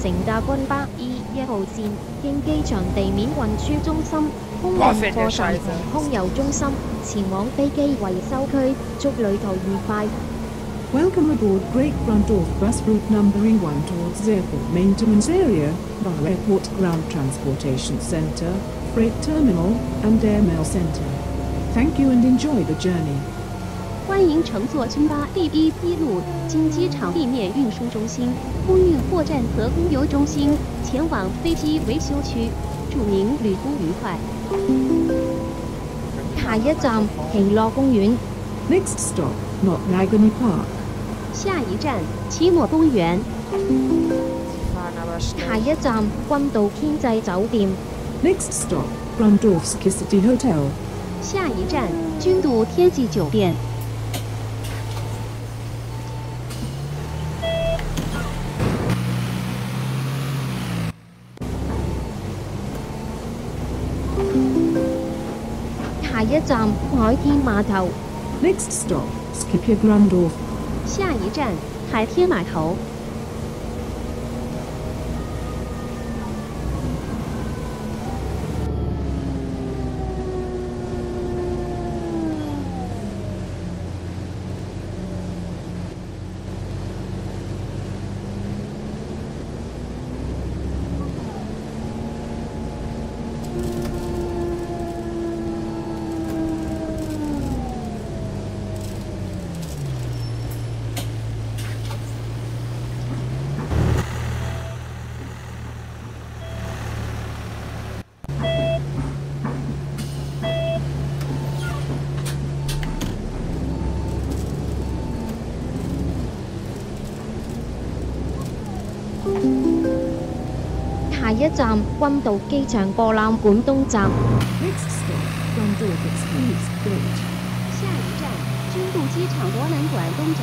乘搭军巴 E1号线，经机场地面运输中心、空运货站同空邮中心前往飞机维修区，祝旅途愉快。Welcome aboard Great Brundorf Bus Route number E1 towards Airport Maintenance Area, via Airport Ground Transportation Center, Freight Terminal, and Airmail Center. Thank you and enjoy the journey. 欢迎乘坐军巴第一批路经机场地面运输中心、空运货站和空邮中心前往飞机维修区，祝您旅途愉快。下一站喜乐公园。Next stop, Knocknagunny Park. 下一站奇诺公园。下一站君渡天际酒店。Next stop, Brundorfsky City Hotel. 下一站君渡天际酒店。下一站海天码头。Next stop, Skipia Grundorf. 下一站海天码头。下一站君渡机场博览馆东站。Next stop, Brundorf Express Gate. 下一站君渡机场博览馆东闸。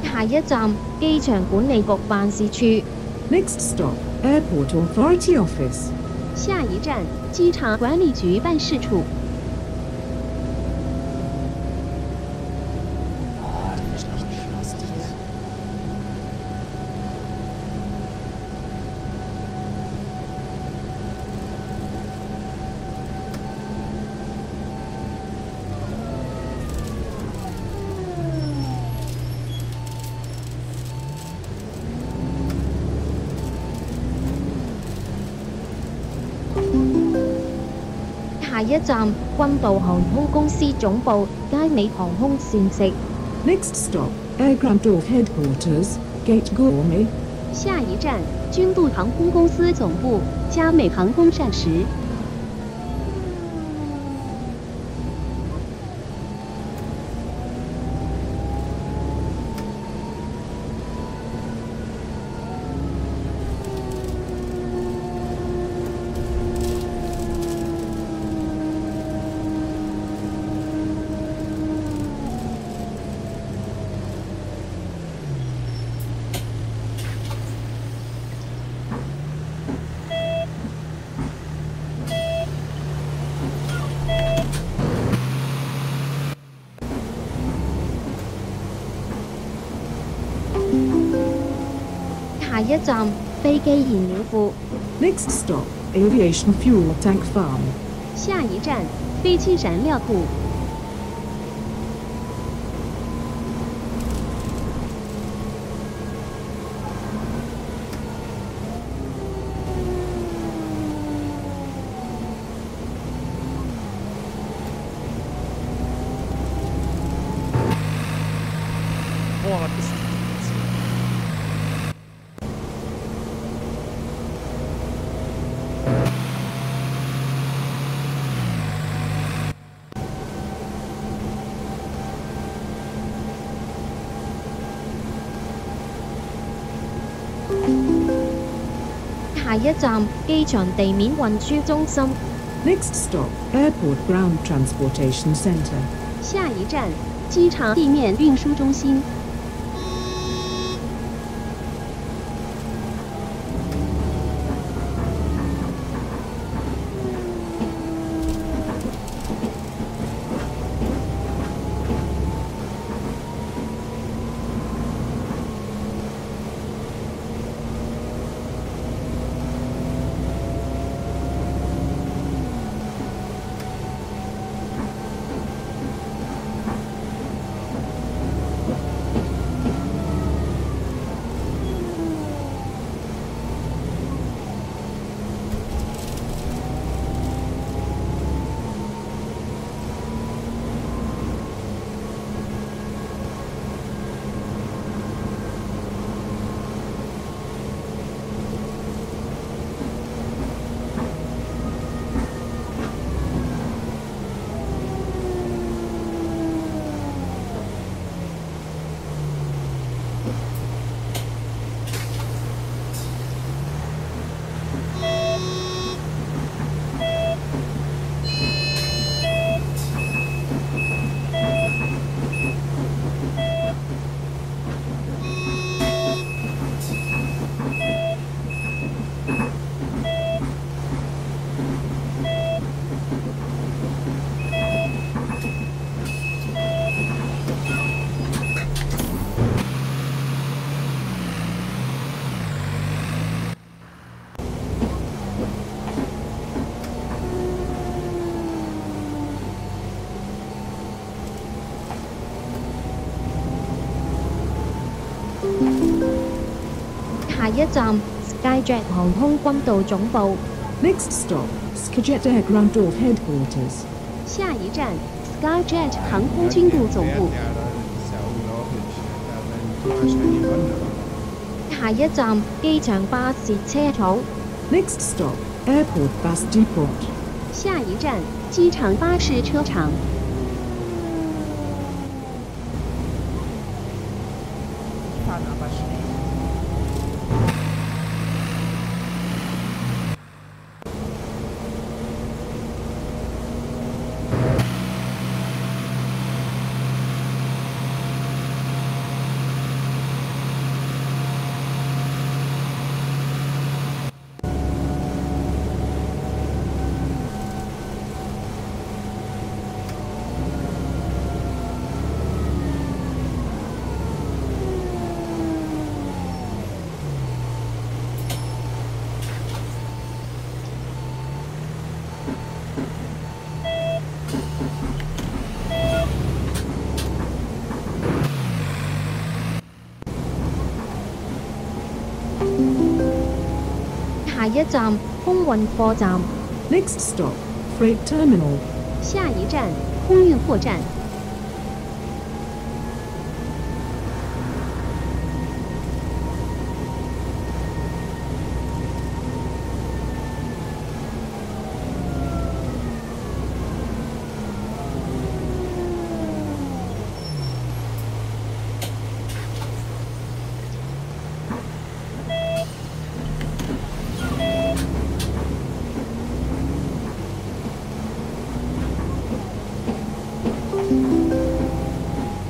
下一站机场管理局办事处。Next stop, Airport Authority Office. 下一站机场管理局办事处。下一站君渡航空公司总部佳美航空膳食。Next stop, Air Brundorf Headquarters, Gate Gourmet. 下一站君渡航空公司总部佳美航空膳食。下一站飞机燃料库。Next stop, Aviation Fuel Tank Farm. 下一站飞机燃料库。Vorhat ist.下一站機場地面運輸中心。Next stop, Airport Ground Transportation Center. 下一站，机场地面运输中心。下一站 Skyjet 航空軍導總部。Next stop, Skyjet Air Groundorf Headquarters. 下一站，Skyjet 航空军部总部。下一站機場巴士車廠。Next stop, Airport Bus Depot. 下一站，机场巴士车厂。Fahren aber schnell.下一站空運貨站。Next stop, Freight Terminal. 下一站，空运货站。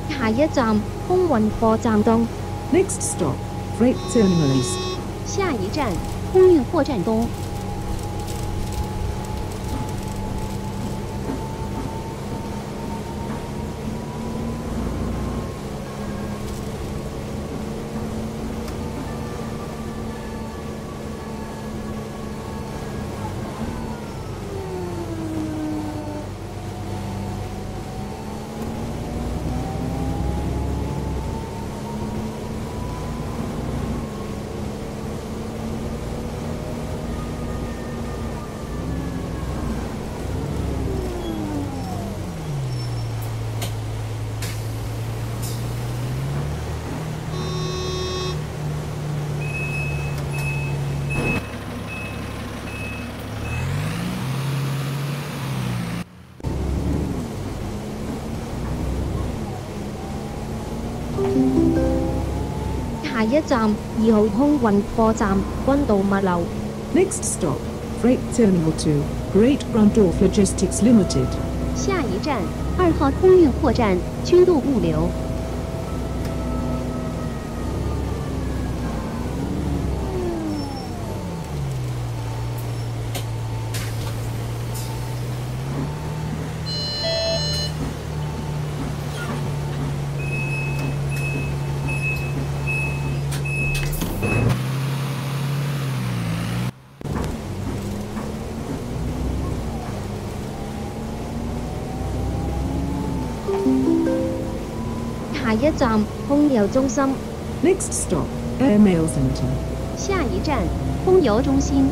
下一站空運貨站東。Next stop, Freight Terminal East. 下一站，空运货站东。下一站2號空運貨站軍道物流。Next stop, Freight Terminal 2, Great Brandorf Logistics Limited. 下一站2号空运货站军路物流。下一站空郵中心。Next stop, Airmail Center. 下一站空邮中心。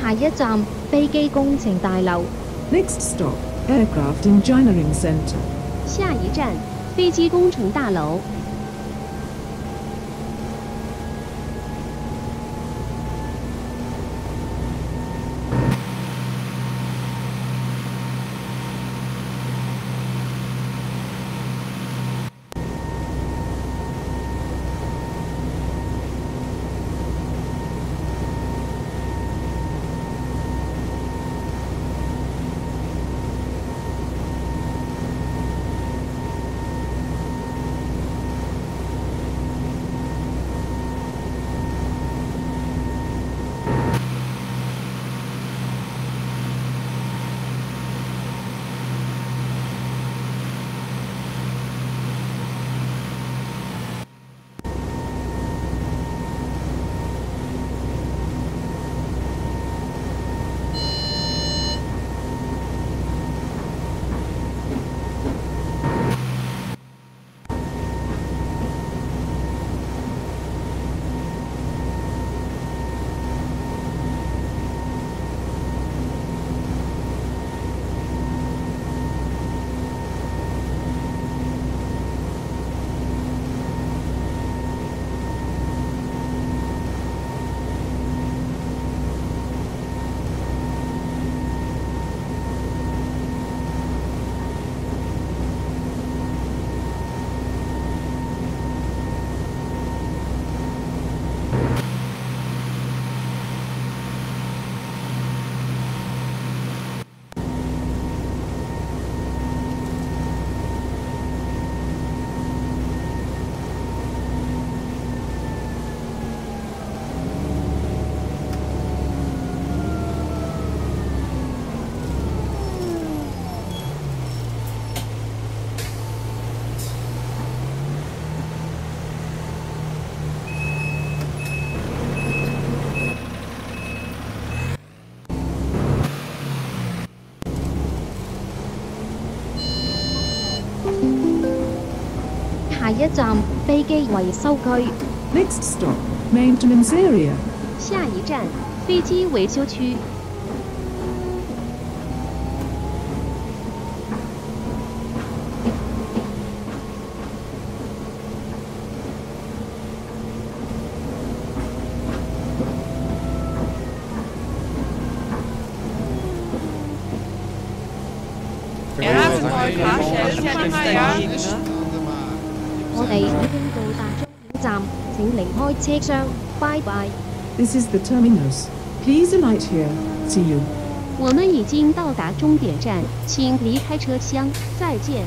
下一站飛機工程大樓。Next stop, Aircraft Engineering Center. 下一站飞机工程大楼。下一站飛機維修區。Next stop, Maintenance Area. 下一站飞机维修区。我哋已經到達終點站，請離開車廂，拜拜。This is the terminus. Please alight here. See you. 我们已经到达终点站，请离开车厢，再见。